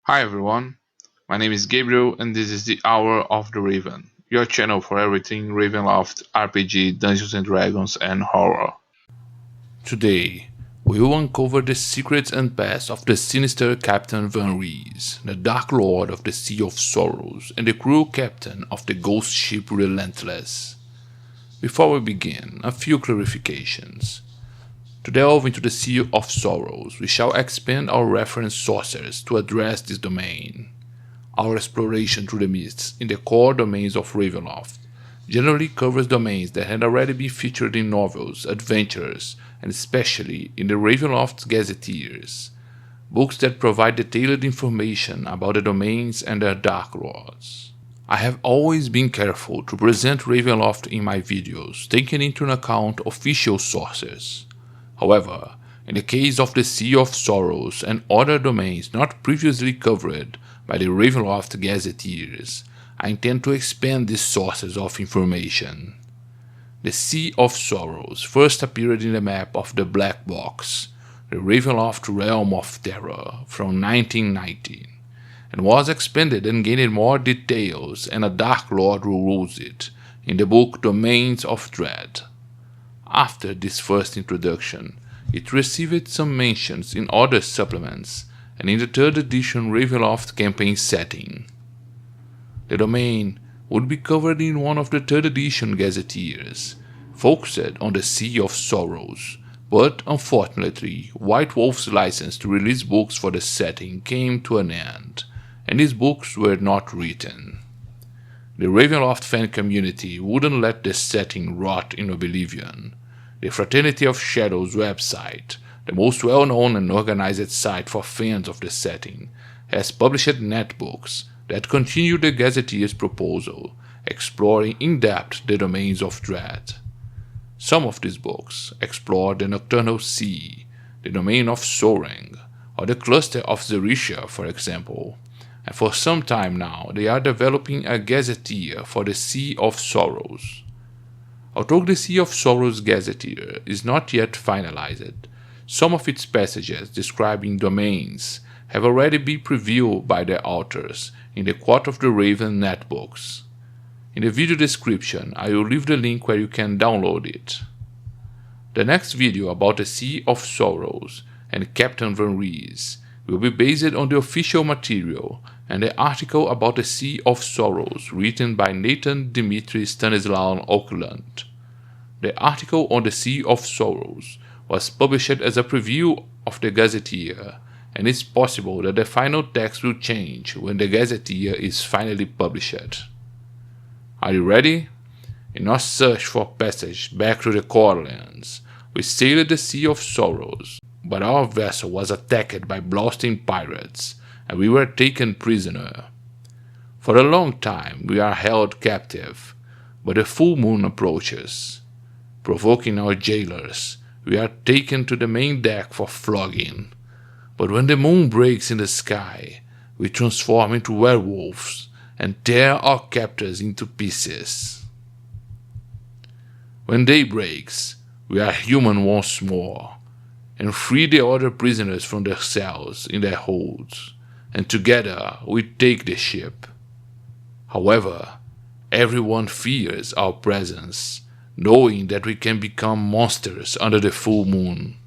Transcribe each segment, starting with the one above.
Hi everyone, my name is Gabriel and this is the Hour of the Raven, your channel for everything Ravenloft, RPG, Dungeons and Dragons, and horror. Today, we will uncover the secrets and past of the sinister Captain Van Riese, the Dark Lord of the Sea of Sorrows, and the cruel captain of the ghost ship Relentless. Before we begin, a few clarifications. To delve into the Sea of Sorrows, we shall expand our reference sources to address this domain. Our exploration through the mists in the core domains of Ravenloft generally covers domains that had already been featured in novels, adventures, and especially in the Ravenloft Gazetteers, books that provide detailed information about the domains and their Dark Lords. I have always been careful to present Ravenloft in my videos, taking into account official sources. However, in the case of the Sea of Sorrows and other domains not previously covered by the Ravenloft Gazetteers, I intend to expand these sources of information. The Sea of Sorrows first appeared in the map of the Black Box, the Ravenloft Realm of Terror, from 1919, and was expanded and gained more details and a Dark Lord who rules it in the book Domains of Dread. After this first introduction, it received some mentions in other supplements and in the 3rd edition Ravenloft campaign setting. The domain would be covered in one of the 3rd edition Gazetteers, focused on the Sea of Sorrows, but unfortunately White Wolf's license to release books for the setting came to an end, and these books were not written. The Ravenloft fan community wouldn't let the setting rot in oblivion. The Fraternity of Shadows website, the most well-known and organized site for fans of the setting, has published netbooks that continue the Gazetteer's proposal, exploring in depth the domains of dread. Some of these books explore the Nocturnal Sea, the domain of Sorang, or the cluster of Zerisha, for example, and for some time now they are developing a gazetteer for the Sea of Sorrows. Although the Sea of Sorrows gazetteer is not yet finalized, some of its passages describing domains have already been previewed by the authors in the Court of the Raven netbooks. In the video description, I will leave the link where you can download it. The next video about the Sea of Sorrows and Captain Van Riese will be based on the official material and the article about the Sea of Sorrows written by Nathan Dmitry Stanislaw Oakland. The article on the Sea of Sorrows was published as a preview of the Gazetteer, and it's possible that the final text will change when the Gazetteer is finally published. Are you ready? In our search for passage back to the core lands, we sailed the Sea of Sorrows, but our vessel was attacked by blasting pirates, and we were taken prisoner. For a long time we are held captive, but the full moon approaches. Provoking our jailers, we are taken to the main deck for flogging, but when the moon breaks in the sky, we transform into werewolves and tear our captors into pieces. When day breaks, we are human once more, and free the other prisoners from their cells in their holds, and together we take the ship. However, everyone fears our presence, knowing that we can become monsters under the full moon.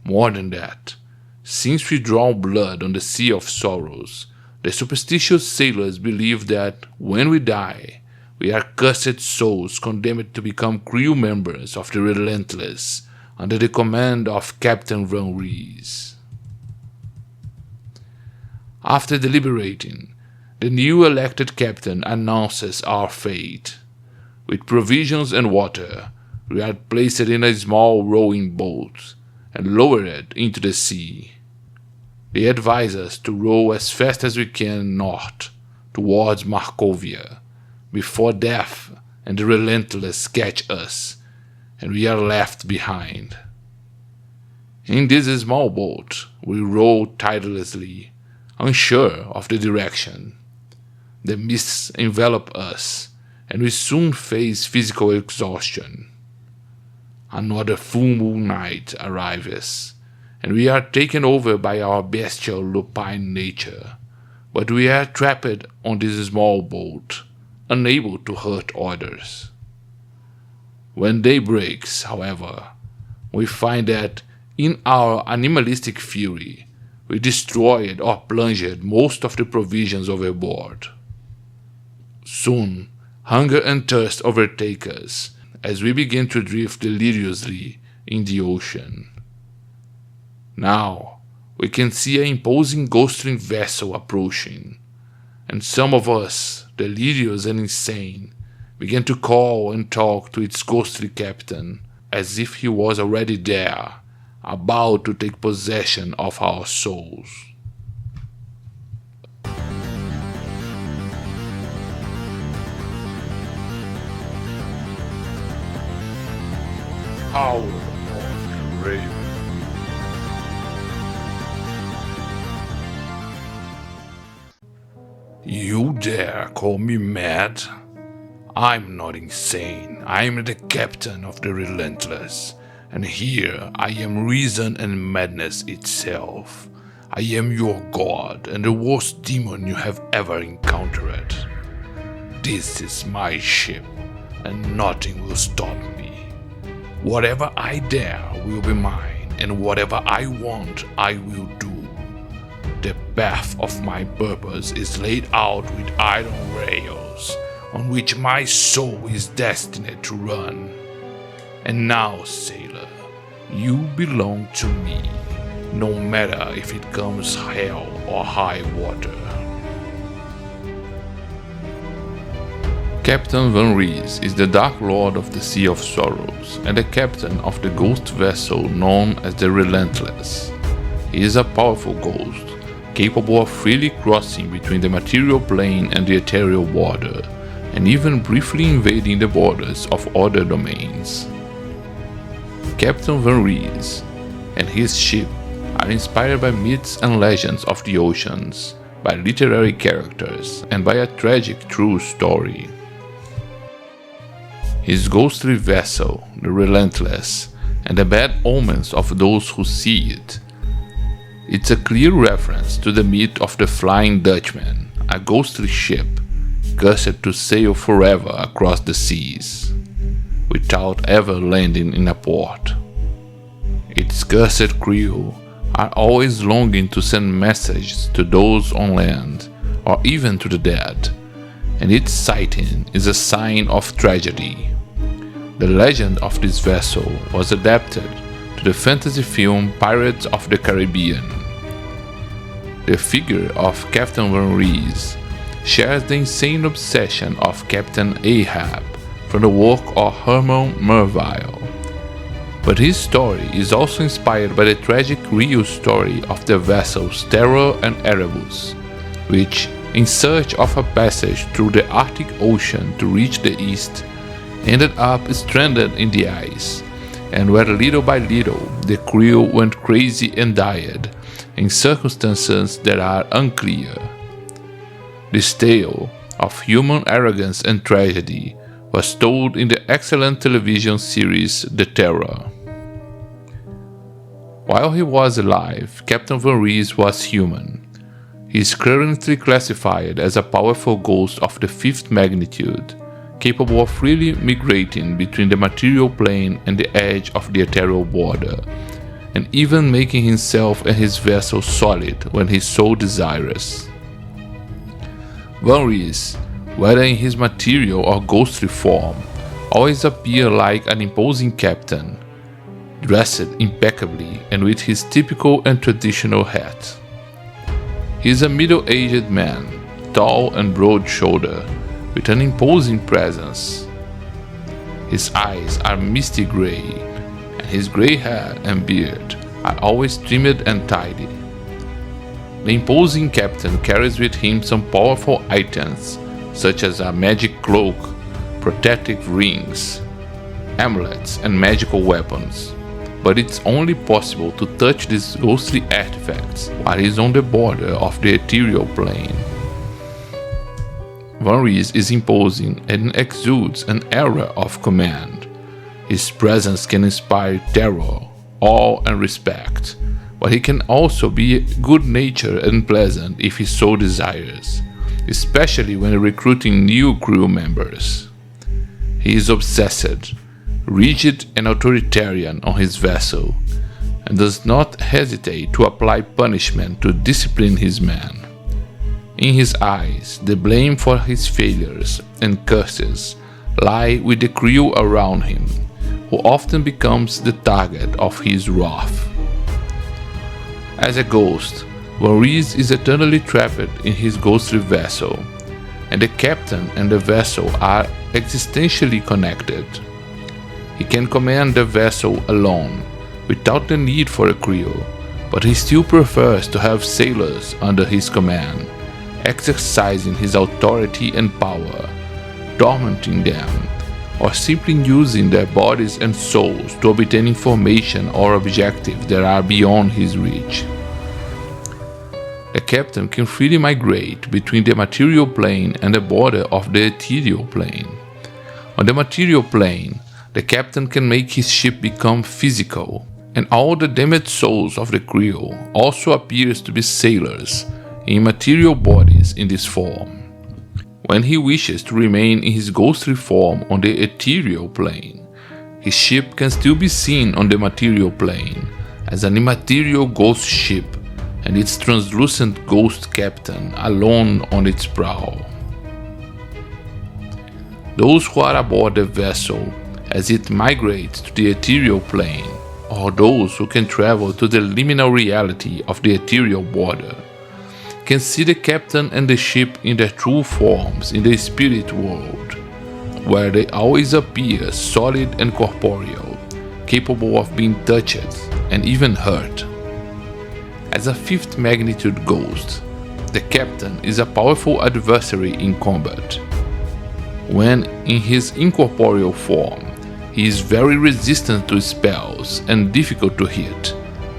More than that, since we draw blood on the Sea of Sorrows, the superstitious sailors believe that when we die, we are cursed souls condemned to become crew members of the Relentless under the command of Captain Van Riese. After deliberating, the new elected captain announces our fate. With provisions and water, we are placed in a small rowing boat and lowered into the sea. They advise us to row as fast as we can north, towards Markovia, before death and the Relentless catch us, and we are left behind. In this small boat, we row tirelessly, unsure of the direction. The mists envelop us, and we soon face physical exhaustion. Another full moon night arrives, and we are taken over by our bestial lupine nature, but we are trapped on this small boat, unable to hurt others. When day breaks, however, we find that in our animalistic fury, we destroyed or plunged most of the provisions overboard. Soon, hunger and thirst overtake us as we begin to drift deliriously in the ocean. Now, we can see an imposing ghostly vessel approaching, and some of us, delirious and insane, began to call and talk to its ghostly captain as if he was already there, about to take possession of our souls. Hour of the Raven. You dare call me mad? I'm not insane. I'm the captain of the Relentless, and here I am reason and madness itself. I am your god and the worst demon you have ever encountered. This is my ship, and nothing will stop me. Whatever I dare will be mine, and whatever I want I will do. The path of my purpose is laid out with iron rails, on which my soul is destined to run. And now, sailor, you belong to me, no matter if it comes hell or high water. Captain Van Riese is the Dark Lord of the Sea of Sorrows and the captain of the ghost vessel known as the Relentless. He is a powerful ghost, capable of freely crossing between the material plane and the ethereal border, and even briefly invading the borders of other domains. Captain Van Riese and his ship are inspired by myths and legends of the oceans, by literary characters, and by a tragic true story. His ghostly vessel, the Relentless, and the bad omens of those who see it. It's a clear reference to the myth of the Flying Dutchman, a ghostly ship cursed to sail forever across the seas, without ever landing in a port. Its cursed crew are always longing to send messages to those on land, or even to the dead, and its sighting is a sign of tragedy. The legend of this vessel was adapted to the fantasy film Pirates of the Caribbean. The figure of Captain Van Riese shares the insane obsession of Captain Ahab from the work of Herman Melville, but his story is also inspired by the tragic real story of the vessels Terror and Erebus, which, in search of a passage through the Arctic Ocean to reach the east, ended up stranded in the ice, and where little by little the crew went crazy and died, in circumstances that are unclear. This tale of human arrogance and tragedy was told in the excellent television series The Terror. While he was alive, Captain Van Riese was human. He is currently classified as a powerful ghost of the 5th magnitude, capable of freely migrating between the material plane and the edge of the ethereal border, and even making himself and his vessel solid when he so desires. Van Riese, whether in his material or ghostly form, always appears like an imposing captain, dressed impeccably and with his typical and traditional hat. He is a middle-aged man, tall and broad-shouldered, with an imposing presence. His eyes are misty gray, and his gray hair and beard are always trimmed and tidy. The imposing captain carries with him some powerful items, such as a magic cloak, protective rings, amulets, and magical weapons, but it's only possible to touch these ghostly artifacts while he's on the border of the ethereal plane. Van Riese is imposing and exudes an aura of command. His presence can inspire terror, awe, and respect, but he can also be good-natured and pleasant if he so desires, especially when recruiting new crew members. He is obsessed, rigid and authoritarian on his vessel, and does not hesitate to apply punishment to discipline his men. In his eyes, the blame for his failures and curses lie with the crew around him, who often becomes the target of his wrath. As a ghost, Van Riese is eternally trapped in his ghostly vessel, and the captain and the vessel are existentially connected. He can command the vessel alone, without the need for a crew, but he still prefers to have sailors under his command, exercising his authority and power, tormenting them, or simply using their bodies and souls to obtain information or objectives that are beyond his reach. The captain can freely migrate between the material plane and the border of the ethereal plane. On the material plane, the captain can make his ship become physical, and all the damaged souls of the crew also appears to be sailors in material bodies in this form. When he wishes to remain in his ghostly form on the ethereal plane, his ship can still be seen on the material plane as an immaterial ghost ship and its translucent ghost captain alone on its prow. Those who are aboard the vessel as it migrates to the ethereal plane, or those who can travel to the liminal reality of the ethereal border, can see the captain and the ship in their true forms in the spirit world, where they always appear solid and corporeal, capable of being touched and even hurt. As a fifth magnitude ghost, the captain is a powerful adversary in combat. When in his incorporeal form, he is very resistant to spells and difficult to hit,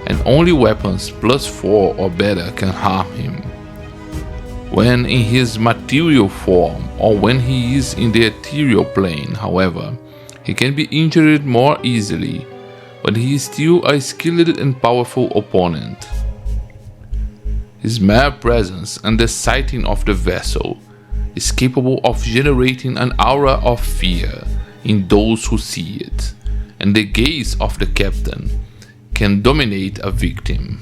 and only weapons +4 or better can harm him. When in his material form or when he is in the ethereal plane, however, he can be injured more easily, but he is still a skilled and powerful opponent. His mere presence and the sighting of the vessel is capable of generating an aura of fear in those who see it, and the gaze of the captain can dominate a victim.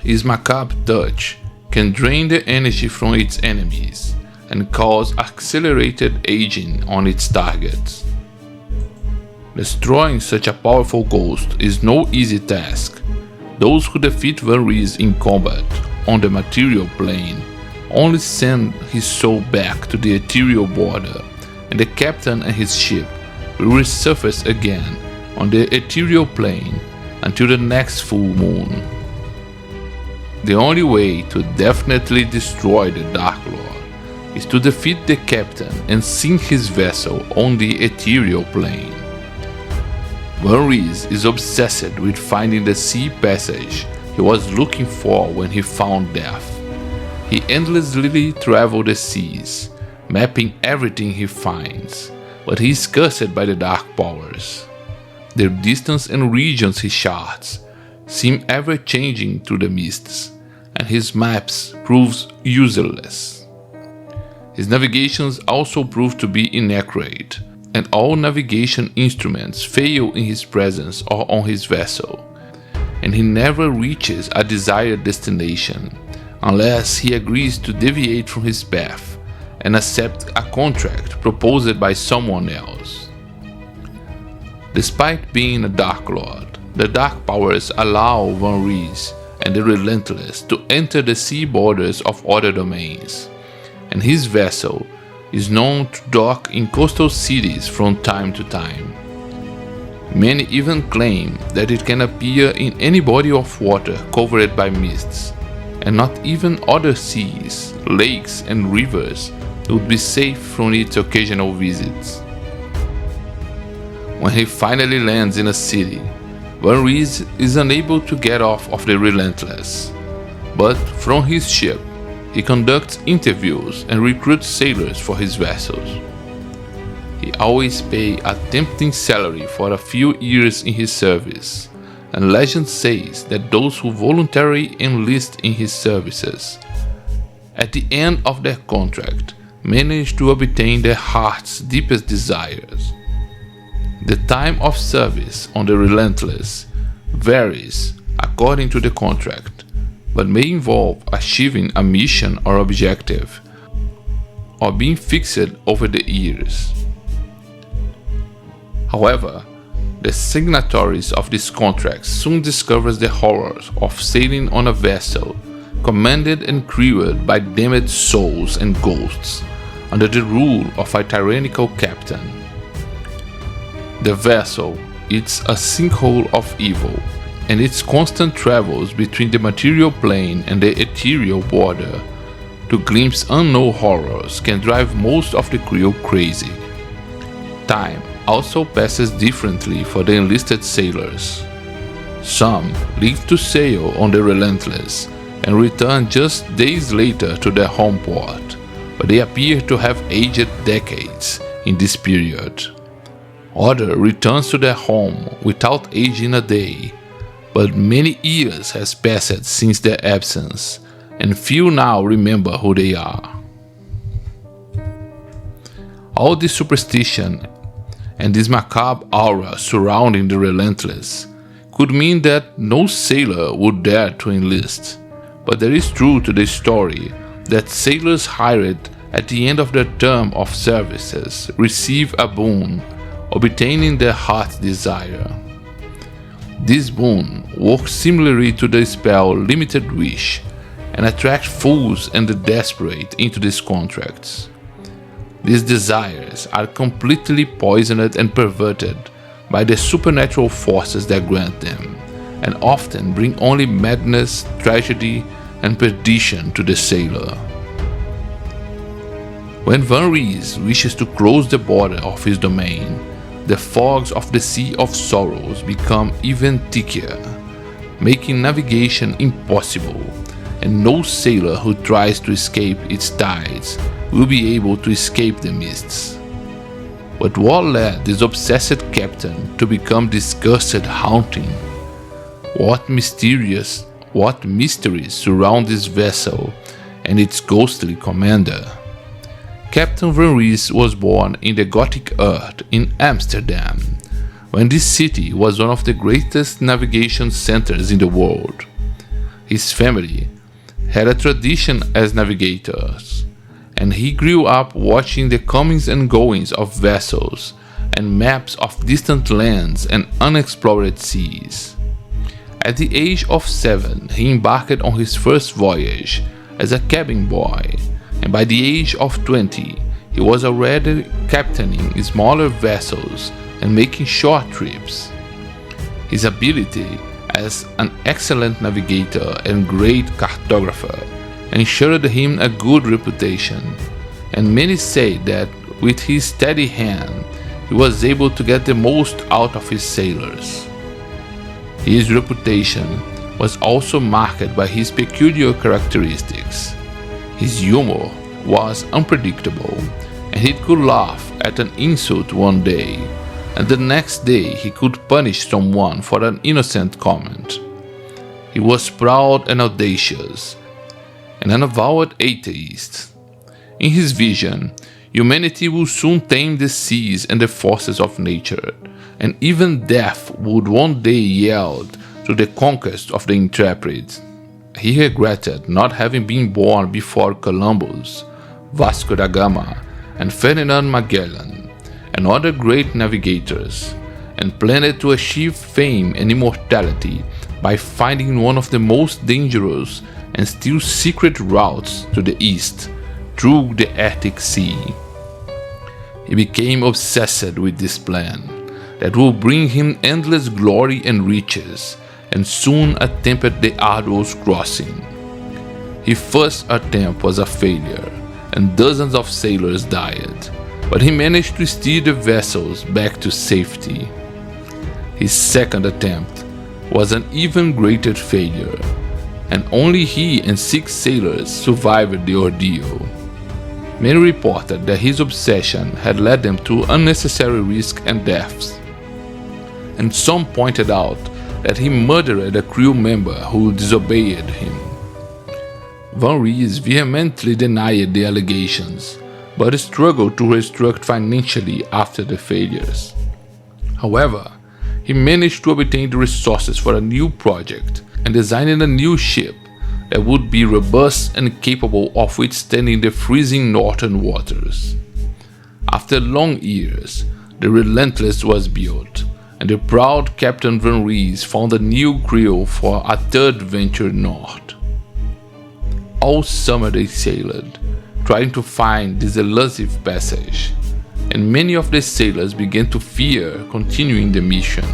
His macabre touch can drain the energy from its enemies and cause accelerated aging on its targets. Destroying such a powerful ghost is no easy task. Those who defeat Van Riese in combat on the material plane only send his soul back to the ethereal border, and the captain and his ship will resurface again on the ethereal plane until the next full moon. The only way to definitely destroy the Dark Lord is to defeat the captain and sink his vessel on the ethereal plane. Van Riese is obsessed with finding the sea passage he was looking for when he found death. He endlessly travels the seas, mapping everything he finds, but he is cursed by the dark powers. Their distance and regions he charts seem ever-changing through the mists, and his maps proves useless. His navigations also prove to be inaccurate, and all navigation instruments fail in his presence or on his vessel, and he never reaches a desired destination unless he agrees to deviate from his path and accept a contract proposed by someone else. Despite being a Dark Lord, the Dark Powers allow Van Riese and the Relentless to enter the sea borders of other domains, and his vessel is known to dock in coastal cities from time to time. Many even claim that it can appear in any body of water covered by mists, and not even other seas, lakes and rivers would be safe from its occasional visits. When he finally lands in a city, Van Riese is unable to get off of the Relentless, but from his ship he conducts interviews and recruits sailors for his vessels. He always pays a tempting salary for a few years in his service, and legend says that those who voluntarily enlist in his services, at the end of their contract, manage to obtain their heart's deepest desires. The time of service on the Relentless varies according to the contract, but may involve achieving a mission or objective, or being fixed over the years. However, the signatories of this contract soon discover the horrors of sailing on a vessel commanded and crewed by damned souls and ghosts under the rule of a tyrannical captain. The vessel is a sinkhole of evil, and its constant travels between the material plane and the ethereal border to glimpse unknown horrors can drive most of the crew crazy. Time also passes differently for the enlisted sailors. Some leave to sail on the Relentless and return just days later to their home port, but they appear to have aged decades in this period. Others return to their home without aging a day, but many years has passed since their absence, and few now remember who they are. All this superstition and this macabre aura surrounding the Relentless could mean that no sailor would dare to enlist, but there is truth to the story that sailors hired at the end of their term of services receive a boon, obtaining their heart's desire. This boon works similarly to the spell Limited Wish and attracts fools and the desperate into these contracts. These desires are completely poisoned and perverted by the supernatural forces that grant them, and often bring only madness, tragedy, and perdition to the sailor. When Van Riese wishes to close the border of his domain, the fogs of the Sea of Sorrows become even thicker, making navigation impossible, and no sailor who tries to escape its tides will be able to escape the mists. But what led this obsessed captain to become this cursed haunting? What mysteries surround this vessel and its ghostly commander? Captain Van Riese was born in the Gothic Earth in Amsterdam, when this city was one of the greatest navigation centers in the world. His family had a tradition as navigators, and he grew up watching the comings and goings of vessels and maps of distant lands and unexplored seas. At the age of 7, he embarked on his first voyage as a cabin boy, and by the age of 20, he was already captaining smaller vessels and making short trips. His ability as an excellent navigator and great cartographer ensured him a good reputation, and many say that with his steady hand he was able to get the most out of his sailors. His reputation was also marked by his peculiar characteristics. His humor was unpredictable, and he could laugh at an insult one day, and the next day he could punish someone for an innocent comment. He was proud and audacious, and an avowed atheist. In his vision, humanity will soon tame the seas and the forces of nature, and even death would one day yield to the conquest of the intrepid. He regretted not having been born before Columbus, Vasco da Gama, and Ferdinand Magellan, and other great navigators, and planned to achieve fame and immortality by finding one of the most dangerous and still secret routes to the east through the Arctic Sea. He became obsessed with this plan that would bring him endless glory and riches, and soon attempted the arduous crossing. His first attempt was a failure, and dozens of sailors died, but he managed to steer the vessels back to safety. His second attempt was an even greater failure, and only he and 6 sailors survived the ordeal. Many reported that his obsession had led them to unnecessary risk and deaths, and some pointed out that he murdered a crew member who disobeyed him. Van Riese vehemently denied the allegations, but struggled to reconstruct financially after the failures. However, he managed to obtain the resources for a new project and designed a new ship that would be robust and capable of withstanding the freezing northern waters. After long years, the Relentless was built, and the proud Captain Van Riese found a new crew for a third venture north. All summer they sailed, trying to find this elusive passage, and many of the sailors began to fear continuing the mission.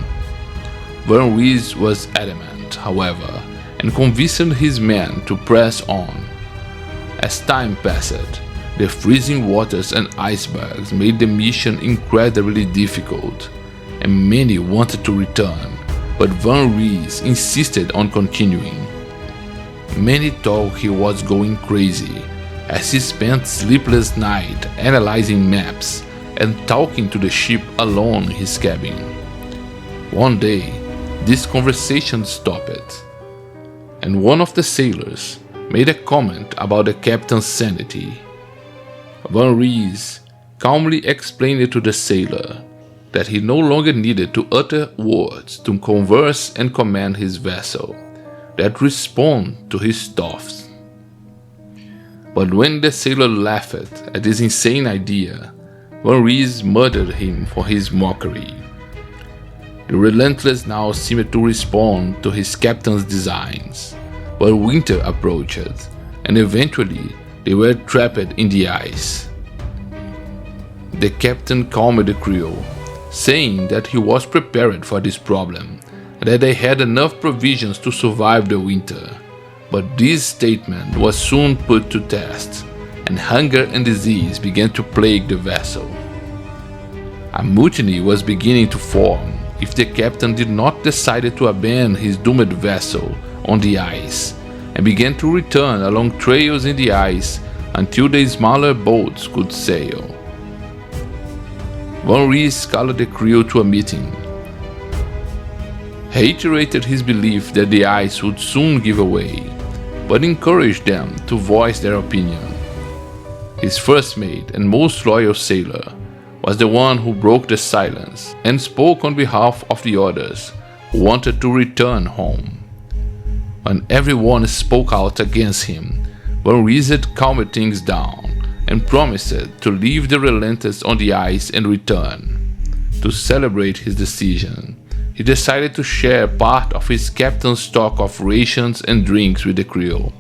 Van Riese was adamant, however, and convinced his men to press on. As time passed, the freezing waters and icebergs made the mission incredibly difficult, and many wanted to return, but Van Riese insisted on continuing. Many thought he was going crazy, as he spent sleepless nights analyzing maps and talking to the ship alone in his cabin. One day, this conversation stopped, and one of the sailors made a comment about the captain's sanity. Van Riese calmly explained to the sailor that he no longer needed to utter words to converse and command his vessel, that respond to his thoughts. But when the sailor laughed at this insane idea, Van Riese murdered him for his mockery. The Relentless now seemed to respond to his captain's designs, but winter approached, and eventually they were trapped in the ice. The captain calmed the crew, saying that he was prepared for this problem and that they had enough provisions to survive the winter. But this statement was soon put to test, and hunger and disease began to plague the vessel. A mutiny was beginning to form if the captain did not decide to abandon his doomed vessel on the ice and began to return along trails in the ice until the smaller boats could sail. Van Riese called the crew to a meeting. He reiterated his belief that the ice would soon give away, but encouraged them to voice their opinion. His first mate and most loyal sailor was the one who broke the silence and spoke on behalf of the others who wanted to return home. When everyone spoke out against him, Van Riese calmed things down and promised to leave the Relentless on the ice and return. To celebrate his decision, he decided to share part of his captain's stock of rations and drinks with the crew,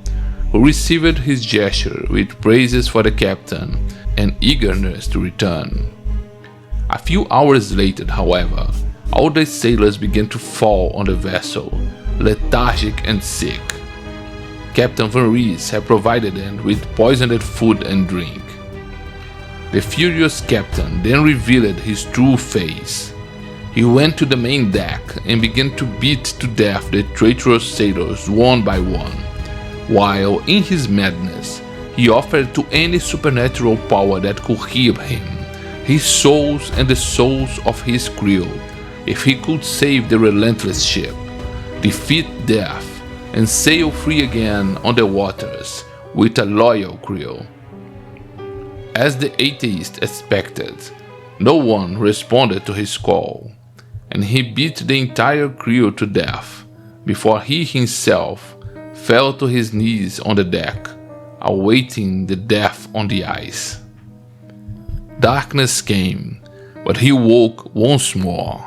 who received his gesture with praises for the captain and eagerness to return. A few hours later, however, all the sailors began to fall on the vessel, lethargic and sick. Captain Van Riese had provided them with poisoned food and drink. The furious captain then revealed his true face. He went to the main deck and began to beat to death the traitorous sailors one by one, while in his madness he offered to any supernatural power that could heal him, his souls and the souls of his crew, if he could save the Relentless ship, defeat death, and sail free again on the waters with a loyal crew. As the atheist expected, no one responded to his call, and he beat the entire crew to death before he himself fell to his knees on the deck, awaiting the death on the ice. Darkness came, but he woke once more.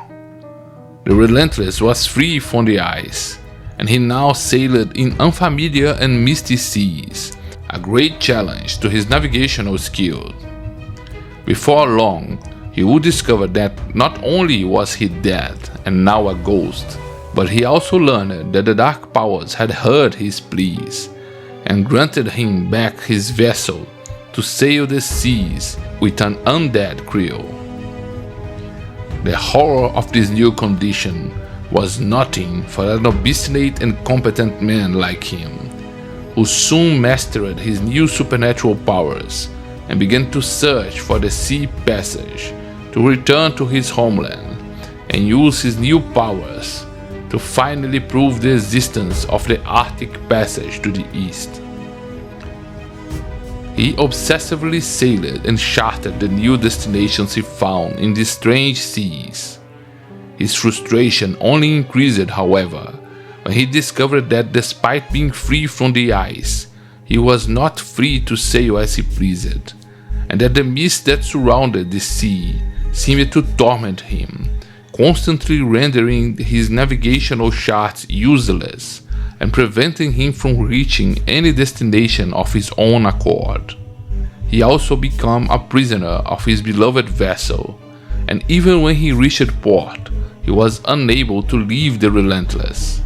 The Relentless was free from the ice, and he now sailed in unfamiliar and misty seas, a great challenge to his navigational skills. Before long, he would discover that not only was he dead and now a ghost, but he also learned that the dark powers had heard his pleas and granted him back his vessel to sail the seas with an undead crew. The horror of this new condition was nothing for an obstinate and competent man like him, who soon mastered his new supernatural powers and began to search for the sea passage to return to his homeland and use his new powers to finally prove the existence of the Arctic Passage to the east. He obsessively sailed and charted the new destinations he found in these strange seas. His frustration only increased, however, when he discovered that despite being free from the ice, he was not free to sail as he pleased, and that the mist that surrounded the sea seemed to torment him, constantly rendering his navigational charts useless and preventing him from reaching any destination of his own accord. He also became a prisoner of his beloved vessel, and even when he reached port, he was unable to leave the Relentless.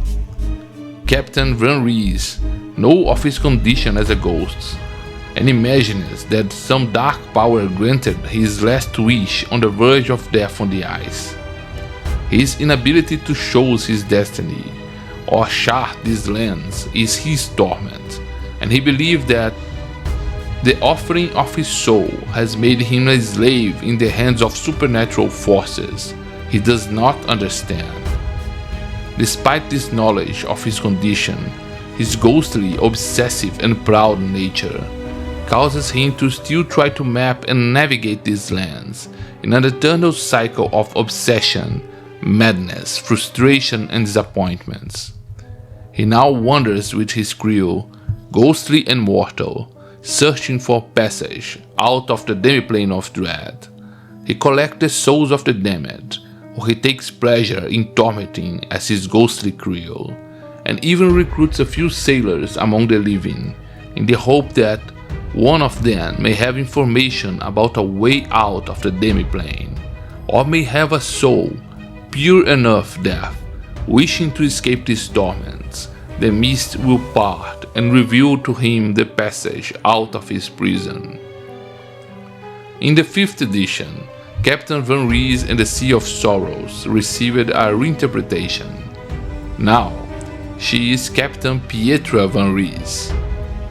Captain Van Riese knows of his condition as a ghost, and imagines that some dark power granted his last wish on the verge of death on the ice. His inability to choose his destiny or chart these lands is his torment, and he believes that the offering of his soul has made him a slave in the hands of supernatural forces he does not understand. Despite this knowledge of his condition, his ghostly, obsessive and proud nature causes him to still try to map and navigate these lands in an eternal cycle of obsession, madness, frustration and disappointments. He now wanders with his crew, ghostly and mortal, searching for passage out of the demiplane of dread. He collects the souls of the damned, who he takes pleasure in tormenting as his ghostly crew, and even recruits a few sailors among the living, in the hope that one of them may have information about a way out of the demiplane, or may have a soul pure enough that, wishing to escape these torments, the mist will part and reveal to him the passage out of his prison. In the 5th edition, Captain Van Riese and the Sea of Sorrows received a reinterpretation. Now, she is Captain Pietra Van Riese.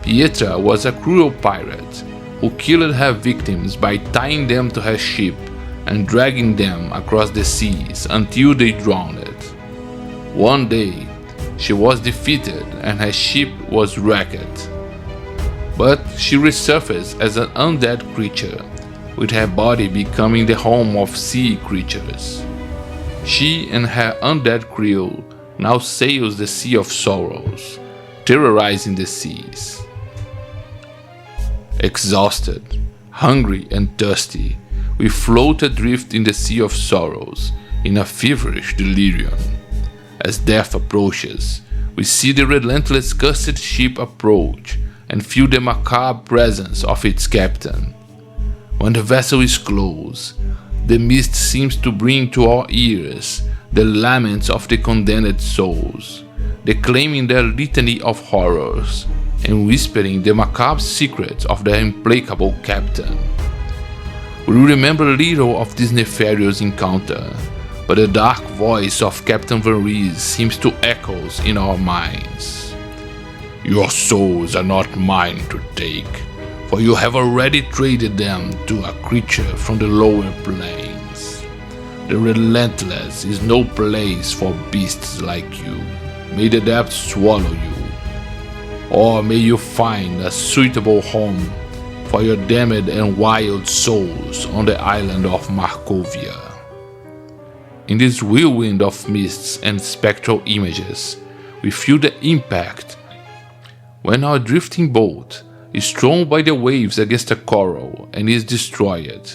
Pietra was a cruel pirate who killed her victims by tying them to her ship and dragging them across the seas until they drowned. One day, she was defeated and her ship was wrecked. But she resurfaced as an undead creature, with her body becoming the home of sea creatures. She and her undead crew now sails the Sea of Sorrows, terrorizing the seas. Exhausted, hungry and thirsty, we float adrift in the Sea of Sorrows in a feverish delirium. As death approaches, we see the relentless cursed ship approach and feel the macabre presence of its captain. When the vessel is close, the mist seems to bring to our ears the laments of the condemned souls, declaiming their litany of horrors and whispering the macabre secrets of their implacable captain. We remember little of this nefarious encounter, but the dark voice of Captain Van Riese seems to echo in our minds. Your souls are not mine to take, for you have already traded them to a creature from the lower planes. The Relentless is no place for beasts like you. May the depths swallow you, or may you find a suitable home for your damned and wild souls on the island of Markovia. In this whirlwind of mists and spectral images, we feel the impact when our drifting boat is thrown by the waves against a coral and is destroyed.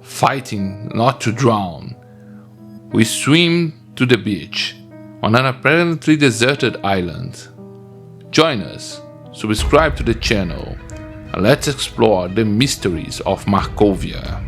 Fighting not to drown, we swim to the beach on an apparently deserted island. Join us, subscribe to the channel, and let's explore the mysteries of Markovia.